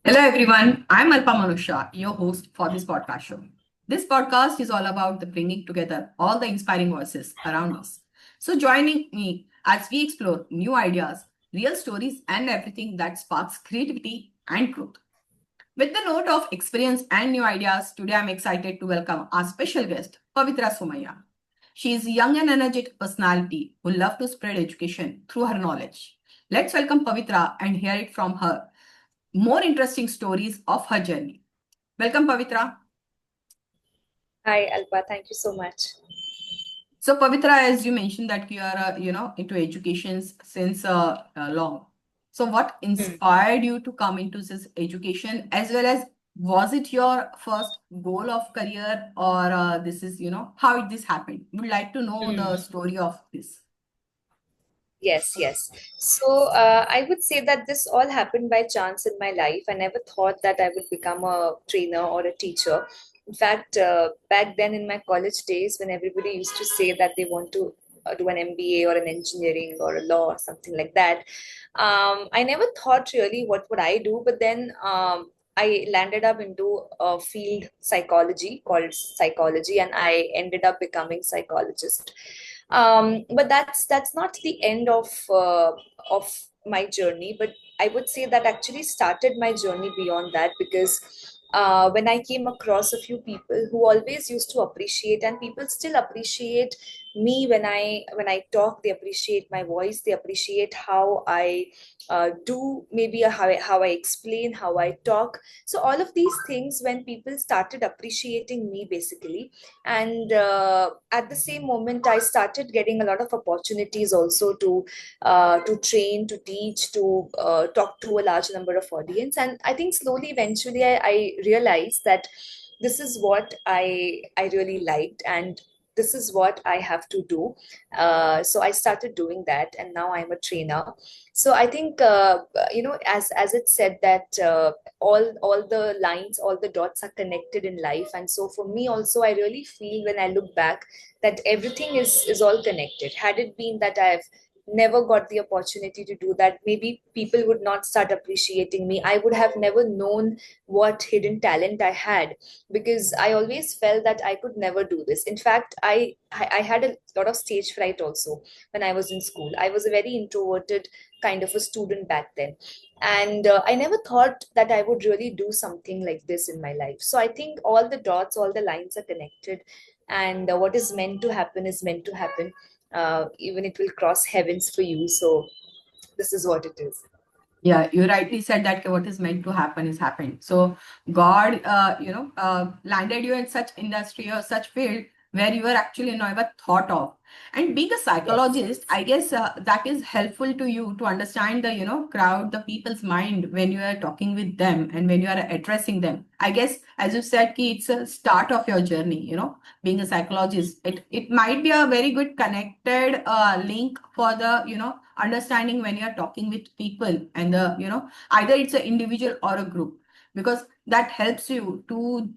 Hello everyone, I'm Alpa Shah, your host for this podcast show. This podcast is all about the bringing together all the inspiring voices around us. So joining me as we explore new ideas, real stories and everything that sparks creativity and growth. With the note of experience and new ideas, today I'm excited to welcome our special guest, Pavitra Somaiya. She is a young and energetic personality who loves to spread education through her knowledge. Let's welcome Pavitra and hear it from her more interesting stories of her journey. Welcome, Pavitra. Hi, Alpa. Thank you so much. So, Pavitra, as you mentioned that you are, into education since long. So, what Hmm. inspired you to come into this education, as well as was it your first goal of career, or this is, how this happened? Would like to know the Hmm. story of this. Yes, yes. So I would say that this all happened by chance in my life. I never thought that I would become a trainer or a teacher. In fact, back then in my college days, when everybody used to say that they want to do an MBA or an engineering or a law or something like that, I never thought really what would I do. But then I landed up into a field psychology called psychology, and I ended up becoming psychologist. But that's not the end of my journey, but I would say that actually started my journey beyond that, because when I came across a few people who always used to appreciate, and people still appreciate me when I talk. They appreciate my voice, they appreciate how I do, maybe how I explain, how I talk. So all of these things, when people started appreciating me basically, and at the same moment I started getting a lot of opportunities also to train, to teach, to talk to a large number of audience. And I think slowly eventually I realized that this is what I really liked, and this is what I have to do. So I started doing that, and now I'm a trainer. So I think as it said that all the lines, all the dots are connected in life. And so for me also, I really feel when I look back that everything is all connected. Had it been that I've never got the opportunity to do that, maybe people would not start appreciating me. I would have never known what hidden talent I had, because I always felt that I could never do this. In fact, I had a lot of stage fright also when I was in school. I was a very introverted kind of a student back then, and I never thought that I would really do something like this in my life. So I think all the dots, all the lines are connected, and what is meant to happen is meant to happen. Even it will cross heavens for you. So this is what it is. Yeah, you rightly said that what is meant to happen is happened. So God, landed you in such industry or such field where you were actually never thought of. And being a Yes. psychologist, I guess that is helpful to you to understand the, crowd, the people's mind when you are talking with them and when you are addressing them. I guess, as you said, ki it's a start of your journey, being a psychologist. It might be a very good connected link for the, understanding when you're talking with people and the either it's an individual or a group, because that helps you to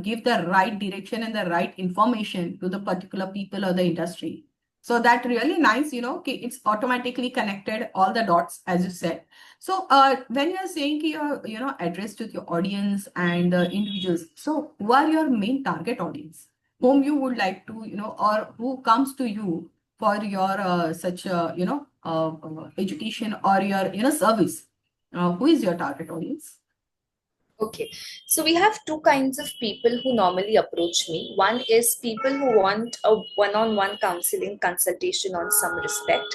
give the right direction and the right information to the particular people or the industry. So that really nice, okay, it's automatically connected all the dots as you said. So when you're saying you're addressed to your audience and individuals, so who are your main target audience, whom you would like to or who comes to you for your such education or your service, who is your target audience? Okay, so we have two kinds of people who normally approach me. One is people who want a one-on-one counseling consultation on some respect.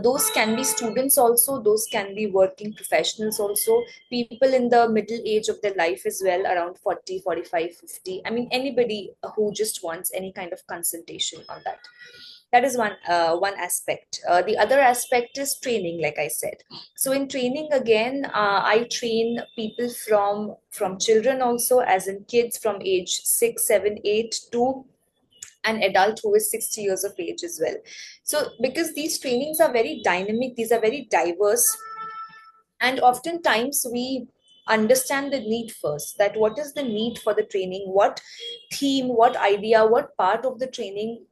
Those can be students also, those can be working professionals also, people in the middle age of their life as well, around 40, 45, 50. I mean, anybody who just wants any kind of consultation on that. That is one aspect. The other aspect is training, like I said. So in training again, I train people from children also, as in kids from age 6, 7, 8 to an adult who is 60 years of age as well. So because these trainings are very dynamic, these are very diverse, and oftentimes we understand the need first, that what is the need for the training, what theme, what idea, what part of the training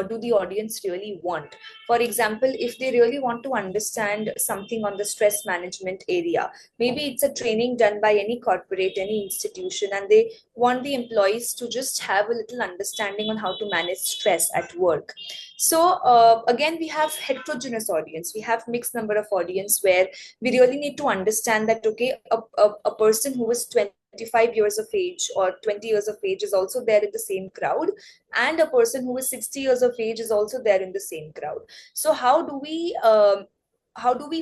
do the audience really want? For example, if they really want to understand something on the stress management area, maybe it's a training done by any corporate, any institution, and they want the employees to just have a little understanding on how to manage stress at work. So again, we have heterogeneous audience, we have mixed number of audience, where we really need to understand that, okay, a person who is 25 years of age or 20 years of age is also there in the same crowd, and a person who is 60 years of age is also there in the same crowd. So how do we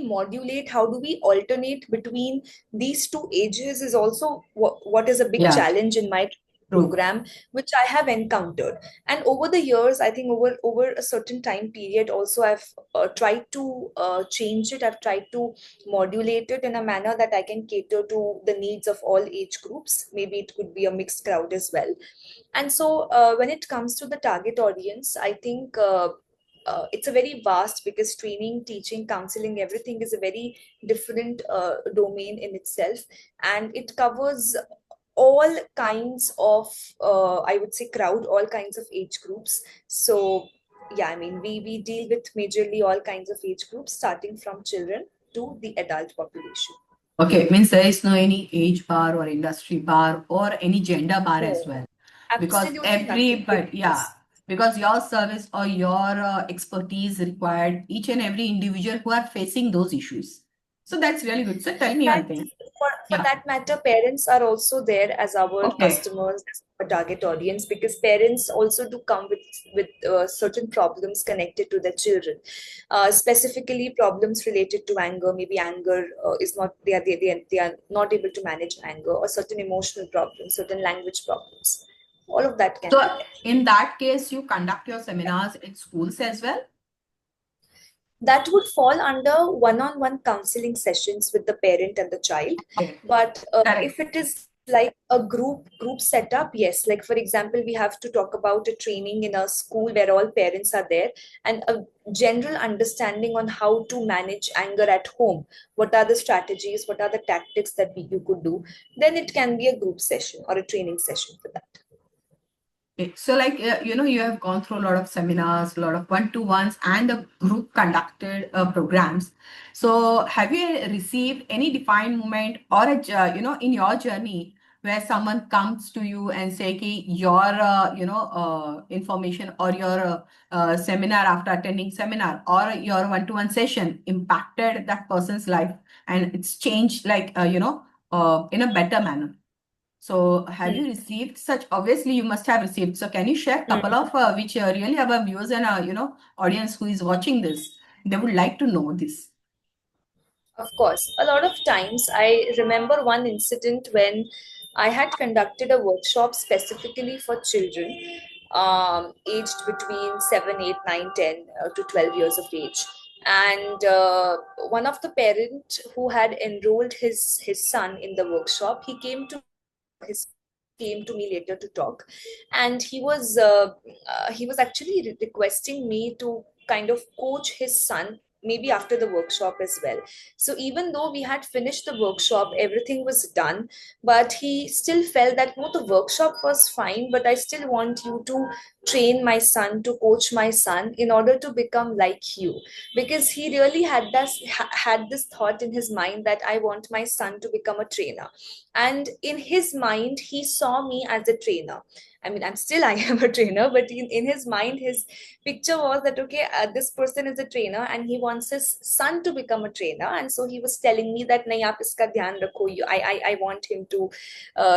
modulate, how do we alternate between these two ages is also what is a big Yeah, challenge in my true. program, which I have encountered. And over the years, I think over a certain time period also, I've tried to change it, I've tried to modulate it in a manner that I can cater to the needs of all age groups. Maybe it could be a mixed crowd as well. And so when it comes to the target audience, I think it's a very vast, because training, teaching, counseling, everything is a very different domain in itself, and it covers all kinds of I would say crowd, all kinds of age groups. So yeah, I mean, we deal with majorly all kinds of age groups, starting from children to the adult population. Okay, means there is no any age bar or industry bar or any gender bar No, as well. Because absolutely every, nothing, but yeah, because because your service or your expertise required each and every individual who are facing those issues. So that's really good. So tell in me one fact, thing. for Yeah. that matter, parents are also there as our Okay. customers, as our target audience, because parents also do come with certain problems connected to their children, specifically problems related to anger. Maybe anger is not, they are not able to manage anger, or certain emotional problems, certain language problems. All of that can So be there. in that case, you conduct your seminars in schools as well? That would fall under one-on-one counseling sessions with the parent and the child. Okay. But if Correct. it is like a group setup, yes, like for example, we have to talk about a training in a school where all parents are there, and a general understanding on how to manage anger at home, what are the strategies, what are the tactics that you could do, then it can be a group session or a training session for that. Okay. So, like, you have gone through a lot of seminars, a lot of one-to-ones, and the group conducted programs. So, have you received any defined moment or in your journey where someone comes to you and say, "Ki your, information or your seminar after attending seminar or your one-to-one session impacted that person's life and it's changed, like, in a better manner." So have you Hmm. received such? Obviously, you must have received. So can you share a couple Hmm. of which really our viewers and audience who is watching this, they would like to know this. Of course, a lot of times I remember one incident when I had conducted a workshop specifically for children aged between 7, 8, 9, 10 to 12 years of age. And one of the parent who had enrolled his son in the workshop, his came to me later to talk, and he was actually requesting me to kind of coach his son, maybe after the workshop as well. So even though we had finished the workshop, everything was done, but he still felt that no, the workshop was fine, but I still want you to train my son, to coach my son in order to become like you, because he really had this thought in his mind that I want my son to become a trainer. And in his mind, he saw me as a trainer. I mean, I am a trainer, but in his mind, his picture was that, okay, this person is a trainer and he wants his son to become a trainer. And so he was telling me that, nahi, aap iska dhyan rakho. I want him to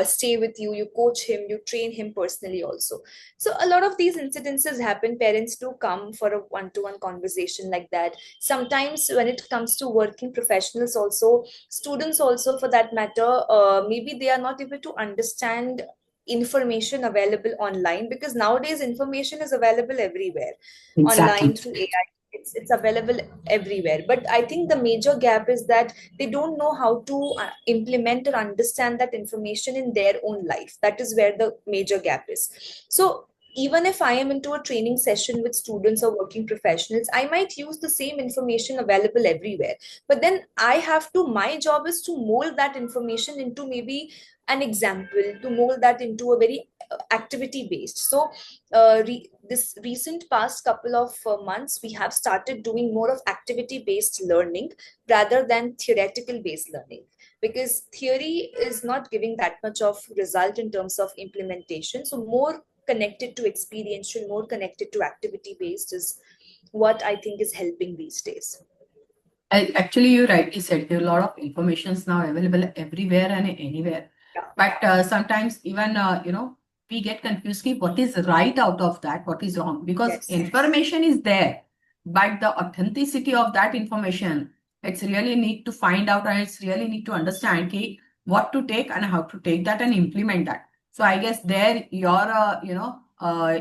stay with you, you coach him, you train him personally also. So a lot of these incidences happen. Parents do come for a one-to-one conversation like that. Sometimes when it comes to working professionals also, students also for that matter, maybe they are not able to understand information available online, because nowadays information is available everywhere, online, Exactly. through AI. It's available everywhere, but I think the major gap is that they don't know how to implement or understand that information in their own life. That is where the major gap is. So even if I am into a training session with students or working professionals, I might use the same information available everywhere, but then I have to, my job is to mold that information into maybe an example, to mold that into a very activity based. So this recent past couple of months, we have started doing more of activity based learning rather than theoretical based learning, because theory is not giving that much of result in terms of implementation. So more connected to experiential, more connected to activity based is what I think is helping these days. Actually, you rightly said there are a lot of information is now available everywhere and anywhere. Yeah. But sometimes even we get confused. Ki what is right out of that? What is wrong? Because Yes. information is there, but the authenticity of that information, it's really need to find out, and it's really need to understand ki what to take and how to take that and implement that. So I guess there your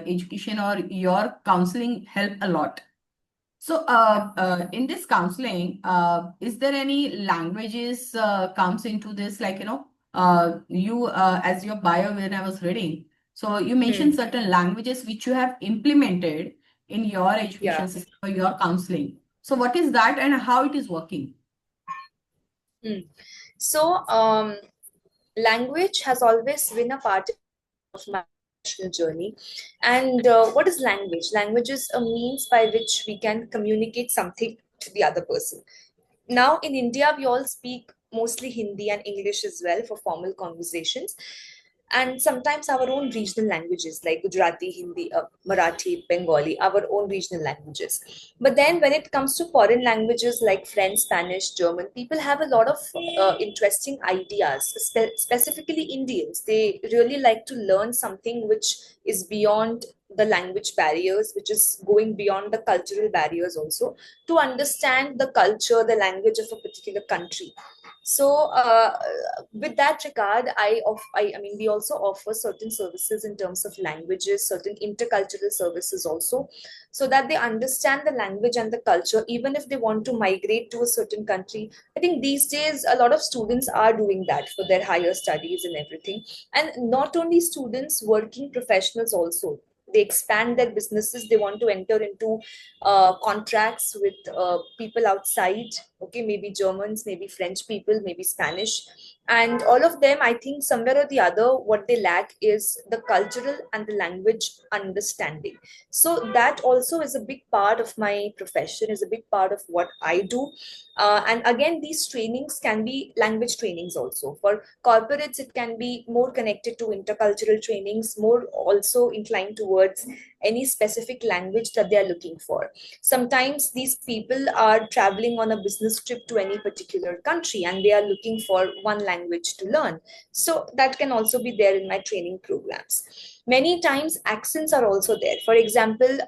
education or your counseling help a lot. So, in this counseling, is there any languages comes into this? Like, you as your bio when I was reading, so you mentioned Hmm. certain languages which you have implemented in your Yeah. education system or your counseling. So, what is that and how it is working? Hmm. So, language has always been a part of my professional journey. And what is language? Language is a means by which we can communicate something to the other person. Now, in India, we all speak mostly Hindi and English as well for formal conversations. And sometimes our own regional languages like Gujarati, Hindi, Marathi, Bengali, our own regional languages. But then when it comes to foreign languages like French, Spanish, German, people have a lot of interesting ideas, specifically Indians. They really like to learn something which is beyond the language barriers, which is going beyond the cultural barriers also, to understand the culture, the language of a particular country. So, with that regard, I mean, we also offer certain services in terms of languages, certain intercultural services also, so that they understand the language and the culture, even if they want to migrate to a certain country. I think these days a lot of students are doing that for their higher studies and everything. And not only students, working professionals also. They expand their businesses. They want to enter into contracts with people outside. Okay, maybe Germans, maybe French people, maybe Spanish, and all of them, I think somewhere or the other, what they lack is the cultural and the language understanding. So that also is a big part of my profession, is a big part of what I do. And again, these trainings can be language trainings also. For corporates, it can be more connected to intercultural trainings, more also inclined towards any specific language that they are looking for. Sometimes these people are traveling on a business trip to any particular country and they are looking for one language to learn. So that can also be there in my training programs. Many times accents are also there. For example,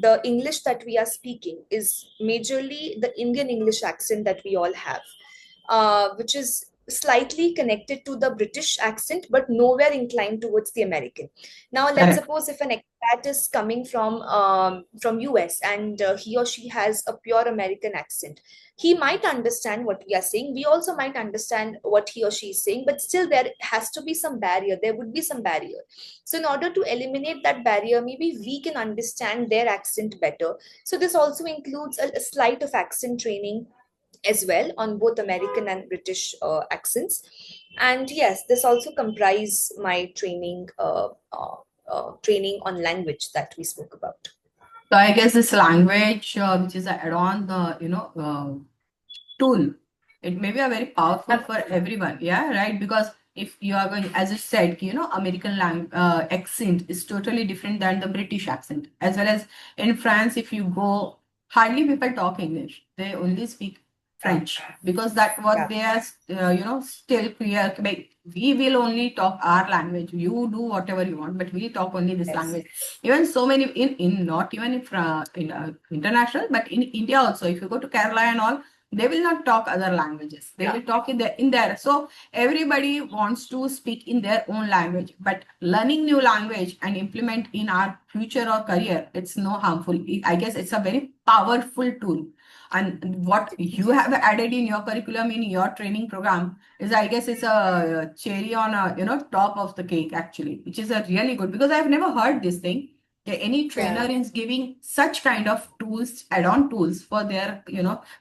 the English that we are speaking is majorly the Indian English accent that we all have, which is slightly connected to the British accent, but nowhere inclined towards the American. Now, let's Correct. suppose if an expat is coming from US and he or she has a pure American accent, he might understand what we are saying. We also might understand what he or she is saying, but still there has to be some barrier. There would be some barrier. So, in order to eliminate that barrier, maybe we can understand their accent better. So, this also includes a slight of accent training as well on both American and British accents. And yes, this also comprise my training on language that we spoke about. So I guess this language, which is an add-on, tool, it may be a very powerful for everyone. Yeah, right. Because if you are going, as you said, American accent is totally different than the British accent. As well as in France, if you go, hardly people talk English. They only speak Yeah, French because that what yeah, they are, still clear. Like, we will only talk our language. You do whatever you want, but we talk only this yes, language. Even so many in not even in international, but in India also. If you go to Kerala and all, they will not talk other languages. They yeah, will talk in their. So everybody wants to speak in their own language. But learning new language and implement in our future or career, it's no harmful. I guess it's a very powerful tool. And what you have added in your curriculum in your training program is, I guess, it's a cherry on a top of the cake actually, which is a really good because I've never heard this thing. Any trainer Yeah. is giving such kind of tools, add-on tools for their,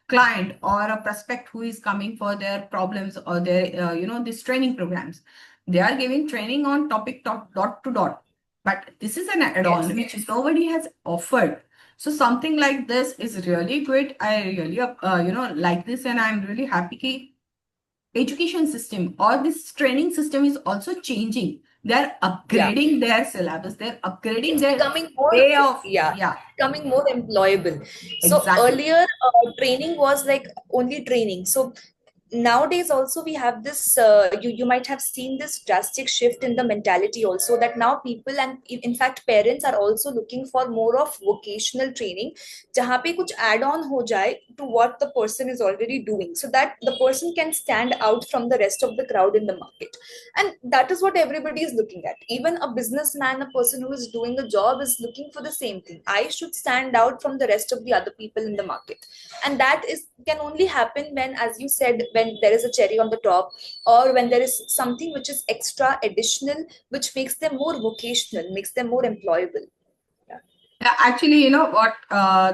client or a prospect who is coming for their problems or their, these training programs. They are giving training on topic dot to dot. But this is an add-on Yes. which nobody has offered. So something like this is really good. I really, like this, and I'm really happy education system or this training system is also changing. They're Yeah. upgrading their syllabus, they're upgrading It's their becoming more, way of, yeah, yeah, becoming more employable. So exactly. earlier, training was like only training. So nowadays also we have this, you might have seen this drastic shift in the mentality also, that now people and in fact parents are also looking for more of vocational training, jahan pe kuch add on ho jaye to what the person is already doing, so that the person can stand out from the rest of the crowd in the market. And that is what everybody is looking at. Even a businessman, a person who is doing a job, is looking for the same thing. I should stand out from the rest of the other people in the market. And that is can only happen when, as you said, when there is a cherry on the top, or when there is something which is extra additional, which makes them more vocational, makes them more employable. Yeah. Yeah, actually, you know what?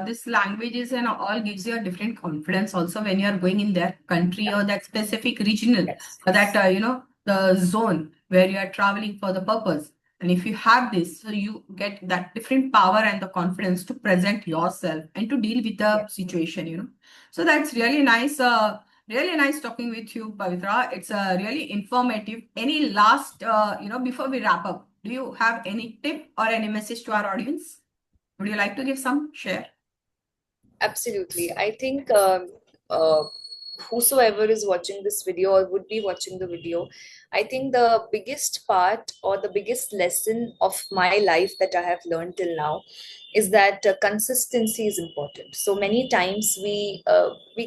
This languages and all gives you a different confidence also when you are going in that country or that specific regional, Yes. or that, the zone where you are traveling for the purpose. And if you have this, so you get that different power and the confidence to present yourself and to deal with the Yes. situation. So that's really nice. Really nice talking with you, Pavitra. It's really informative. Any last, before we wrap up, do you have any tip or any message to our audience? Would you like to give some share? Absolutely. I think whosoever is watching this video or would be watching the video, I think the biggest part or the biggest lesson of my life that I have learned till now is that consistency is important. So many times we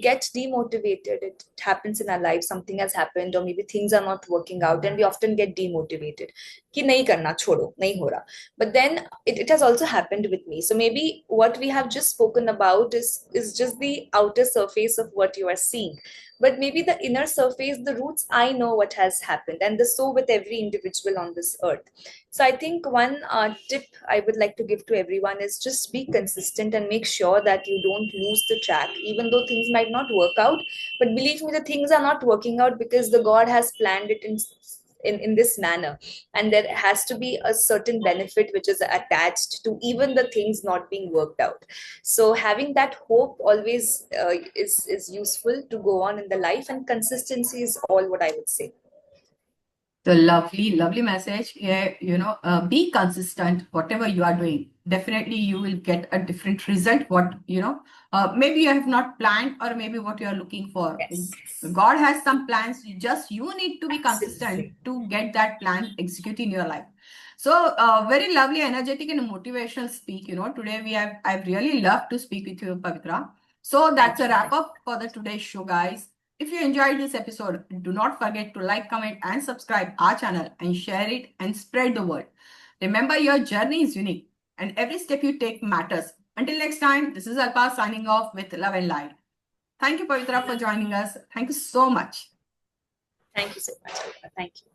get demotivated. It happens in our life. Something has happened, or maybe things are not working out, and we often get demotivated. कि नहीं करना छोड़ो नहीं हो रहा. But then it has also happened with me. So maybe what we have just spoken about is just the outer surface of what you are seeing, but maybe the inner surface, the roots, I know what has happened, and the so with every individual on this earth. So I think one tip I would like to give to everyone is just be consistent and make sure that you don't lose the track, even though things might not work out. But believe me, the things are not working out because the God has planned it in this manner, and there has to be a certain benefit which is attached to even the things not being worked out. So having that hope always is useful to go on in the life, and consistency is all what I would say. The lovely, lovely message. Yeah, be consistent, whatever you are doing. Definitely, you will get a different result. Maybe you have not planned, or maybe what you are looking for. Yes, God has some plans. You need to be consistent absolutely. to get that plan execute in your life. So, very lovely, energetic, and motivational speak. Today I've really loved to speak with you, Pavitra. So that's Thank a you. wrap up for the today's show, guys. If you enjoyed this episode, do not forget to like, comment, and subscribe our channel and share it and spread the word. Remember, your journey is unique and every step you take matters. Until next time, this is Alpa signing off with love and light. Thank you, Pavitra, for joining us. Thank you so much. Thank you so much, Alka. Thank you.